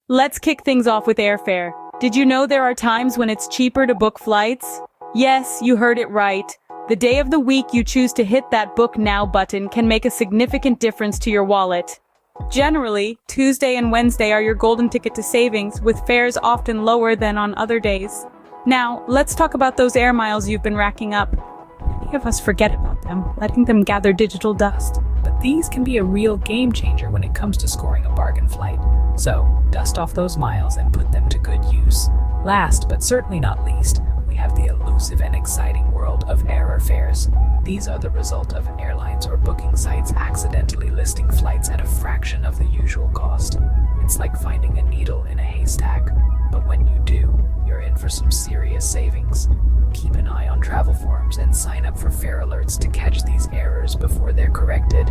Let's kick things off with airfare. Did you know there are times when it's cheaper to book flights? Yes, you heard it right. The day of the week you choose to hit that book now button can make a significant difference to your wallet. Generally, Tuesday and Wednesday are your golden ticket to savings, with fares often lower than on other days. Now, let's talk about those air miles you've been racking up. Many of us forget about them, letting them gather digital dust. But these can be a real game changer when it comes to scoring a bargain flight. So, dust off those miles and put them to good use. Last, but certainly not least, we have the elusive and exciting world of airfares. These are the result of airlines or booking sites accidentally listing flights at a fraction of the usual cost. It's like finding a needle in a haystack, but when you do, you're in for some serious savings. Keep an eye on travel forums and sign up for fare alerts to catch these errors before they're corrected.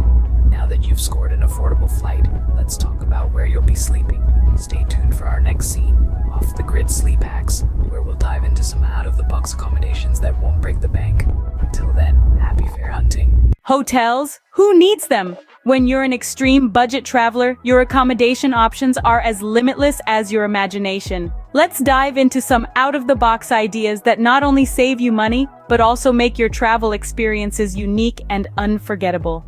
Now that you've scored an affordable flight, let's talk about where you'll be sleeping. Stay tuned for our next scene, Off the Grid Sleep Hacks, where we'll dive into some out-of-the-box accommodations that won't break the bank. Until then, happy fare hunting. Hotels? Who needs them? When you're an extreme budget traveler, your accommodation options are as limitless as your imagination. Let's dive into some out-of-the-box ideas that not only save you money, but also make your travel experiences unique and unforgettable.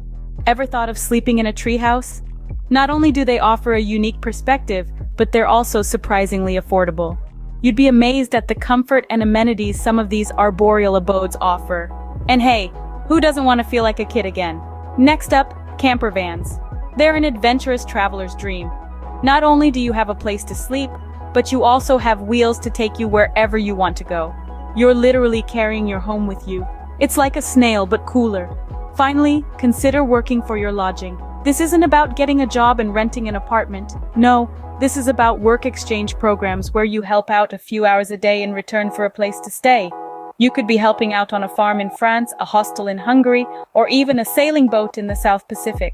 Ever thought of sleeping in a treehouse? Not only do they offer a unique perspective, but they're also surprisingly affordable. You'd be amazed at the comfort and amenities some of these arboreal abodes offer. And hey, who doesn't want to feel like a kid again? Next up, camper vans. They're an adventurous traveler's dream. Not only do you have a place to sleep, but you also have wheels to take you wherever you want to go. You're literally carrying your home with you. It's like a snail, but cooler. Finally, consider working for your lodging. This isn't about getting a job and renting an apartment. No, this is about work exchange programs where you help out a few hours a day in return for a place to stay. You could be helping out on a farm in France, a hostel in Hungary, or even a sailing boat in the South Pacific.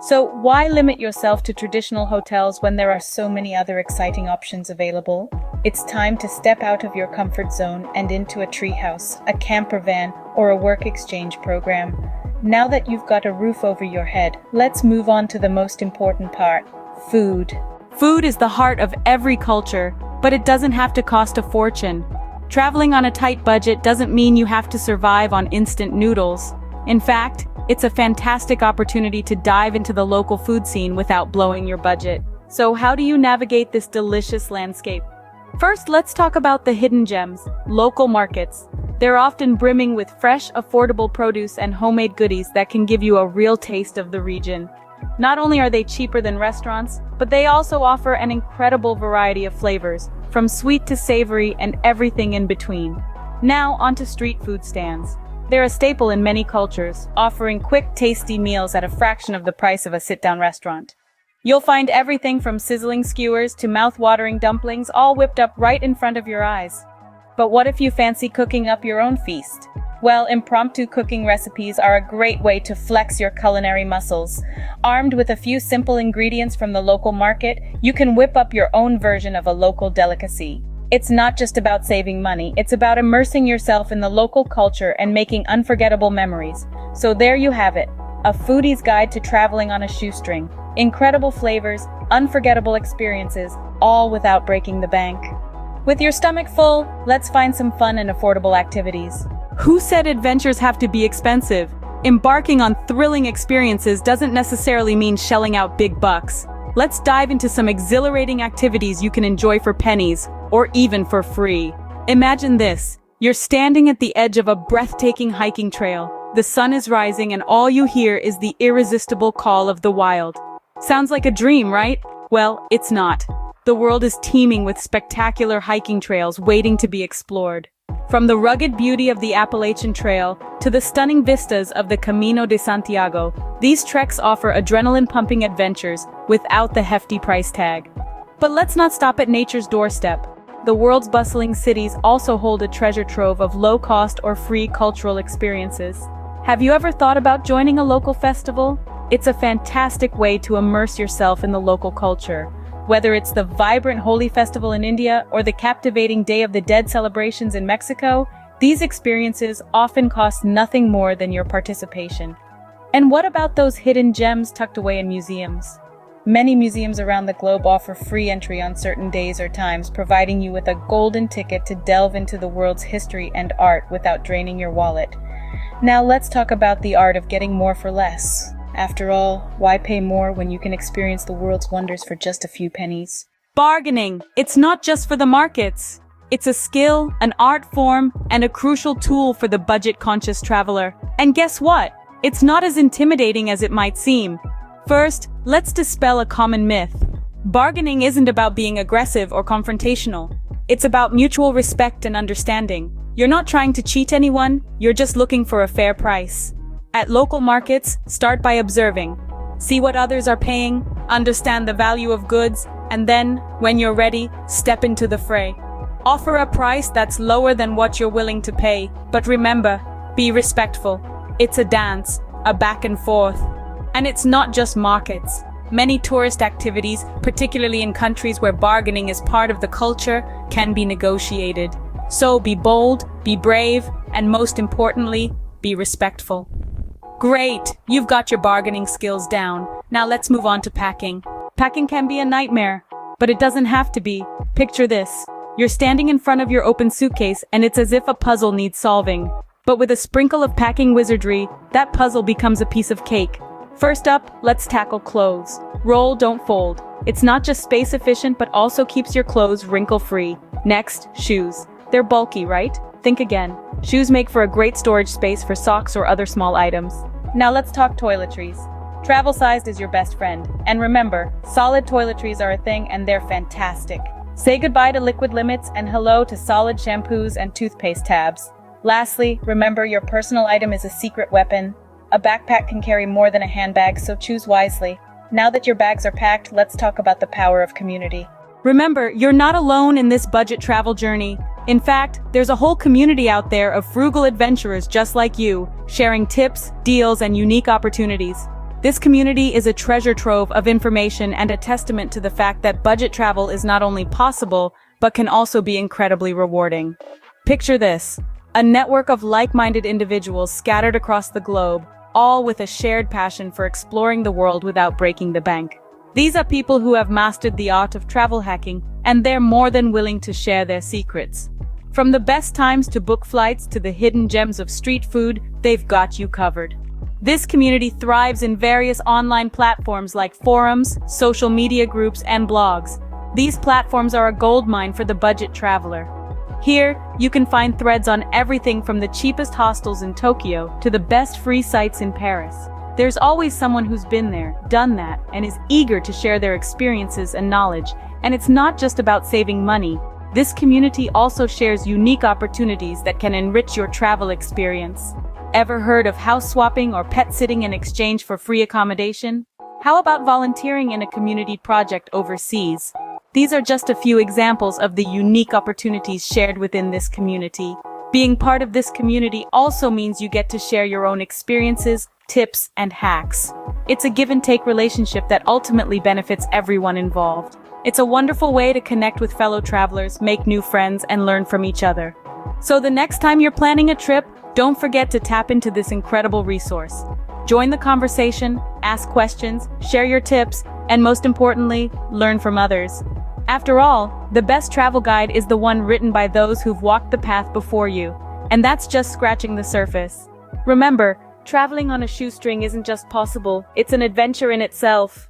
So why limit yourself to traditional hotels when there are so many other exciting options available? It's time to step out of your comfort zone and into a treehouse, a camper van, or a work exchange program. Now that you've got a roof over your head, let's move on to the most important part: food. Food is the heart of every culture, but it doesn't have to cost a fortune. Traveling on a tight budget doesn't mean you have to survive on instant noodles. In fact, it's a fantastic opportunity to dive into the local food scene without blowing your budget. So how do you navigate this delicious landscape? First, let's talk about the hidden gems, local markets. They're often brimming with fresh, affordable produce and homemade goodies that can give you a real taste of the region. Not only are they cheaper than restaurants, but they also offer an incredible variety of flavors, from sweet to savory and everything in between. Now onto street food stands. They're a staple in many cultures, offering quick, tasty meals at a fraction of the price of a sit-down restaurant. You'll find everything from sizzling skewers to mouth-watering dumplings, all whipped up right in front of your eyes. But what if you fancy cooking up your own feast? Well, impromptu cooking recipes are a great way to flex your culinary muscles. Armed with a few simple ingredients from the local market, you can whip up your own version of a local delicacy. It's not just about saving money, it's about immersing yourself in the local culture and making unforgettable memories. So there you have it, a foodie's guide to traveling on a shoestring. Incredible flavors, unforgettable experiences, all without breaking the bank. With your stomach full, let's find some fun and affordable activities. Who said adventures have to be expensive? Embarking on thrilling experiences doesn't necessarily mean shelling out big bucks. Let's dive into some exhilarating activities you can enjoy for pennies, or even for free. Imagine this. You're standing at the edge of a breathtaking hiking trail. The sun is rising and all you hear is the irresistible call of the wild. Sounds like a dream, right? Well, it's not. The world is teeming with spectacular hiking trails waiting to be explored. From the rugged beauty of the Appalachian Trail to the stunning vistas of the Camino de Santiago, these treks offer adrenaline-pumping adventures without the hefty price tag. But let's not stop at nature's doorstep. The world's bustling cities also hold a treasure trove of low-cost or free cultural experiences. Have you ever thought about joining a local festival? It's a fantastic way to immerse yourself in the local culture. Whether it's the vibrant Holi festival in India or the captivating Day of the Dead celebrations in Mexico, these experiences often cost nothing more than your participation. And what about those hidden gems tucked away in museums? Many museums around the globe offer free entry on certain days or times, providing you with a golden ticket to delve into the world's history and art without draining your wallet. Now let's talk about the art of getting more for less. After all, why pay more when you can experience the world's wonders for just a few pennies? Bargaining. It's not just for the markets. It's a skill, an art form, and a crucial tool for the budget-conscious traveler. And guess what? It's not as intimidating as it might seem. First, let's dispel a common myth. Bargaining isn't about being aggressive or confrontational. It's about mutual respect and understanding. You're not trying to cheat anyone, you're just looking for a fair price. At local markets, start by observing. See what others are paying, understand the value of goods, and then, when you're ready, step into the fray. Offer a price that's lower than what you're willing to pay, but remember, be respectful. It's a dance, a back and forth. And it's not just markets. Many tourist activities, particularly in countries where bargaining is part of the culture, can be negotiated. So be bold, be brave, and most importantly, be respectful. Great! You've got your bargaining skills down. Now let's move on to packing. Packing can be a nightmare, but it doesn't have to be. Picture this. You're standing in front of your open suitcase and it's as if a puzzle needs solving. But with a sprinkle of packing wizardry, that puzzle becomes a piece of cake. First up, let's tackle clothes. Roll, don't fold. It's not just space efficient, but also keeps your clothes wrinkle-free. Next, shoes. They're bulky, right? Think again. Shoes make for a great storage space for socks or other small items. Now let's talk toiletries. Travel-sized is your best friend. And remember, solid toiletries are a thing and they're fantastic. Say goodbye to liquid limits and hello to solid shampoos and toothpaste tabs. Lastly, remember your personal item is a secret weapon. A backpack can carry more than a handbag, so choose wisely. Now that your bags are packed, let's talk about the power of community. Remember, you're not alone in this budget travel journey. In fact, there's a whole community out there of frugal adventurers just like you, sharing tips, deals, and unique opportunities. This community is a treasure trove of information and a testament to the fact that budget travel is not only possible, but can also be incredibly rewarding. Picture this: a network of like-minded individuals scattered across the globe, all with a shared passion for exploring the world without breaking the bank. These are people who have mastered the art of travel hacking, and they're more than willing to share their secrets. From the best times to book flights to the hidden gems of street food, they've got you covered. This community thrives in various online platforms like forums, social media groups, and blogs. These platforms are a goldmine for the budget traveler. Here, you can find threads on everything from the cheapest hostels in Tokyo to the best free sites in Paris. There's always someone who's been there, done that, and is eager to share their experiences and knowledge. And it's not just about saving money. This community also shares unique opportunities that can enrich your travel experience. Ever heard of house swapping or pet sitting in exchange for free accommodation? How about volunteering in a community project overseas? These are just a few examples of the unique opportunities shared within this community. Being part of this community also means you get to share your own experiences, tips, and hacks. It's a give-and-take relationship that ultimately benefits everyone involved. It's a wonderful way to connect with fellow travelers, make new friends, and learn from each other. So the next time you're planning a trip, don't forget to tap into this incredible resource. Join the conversation, ask questions, share your tips, and most importantly, learn from others. After all, the best travel guide is the one written by those who've walked the path before you, and that's just scratching the surface. Remember, traveling on a shoestring isn't just possible, it's an adventure in itself.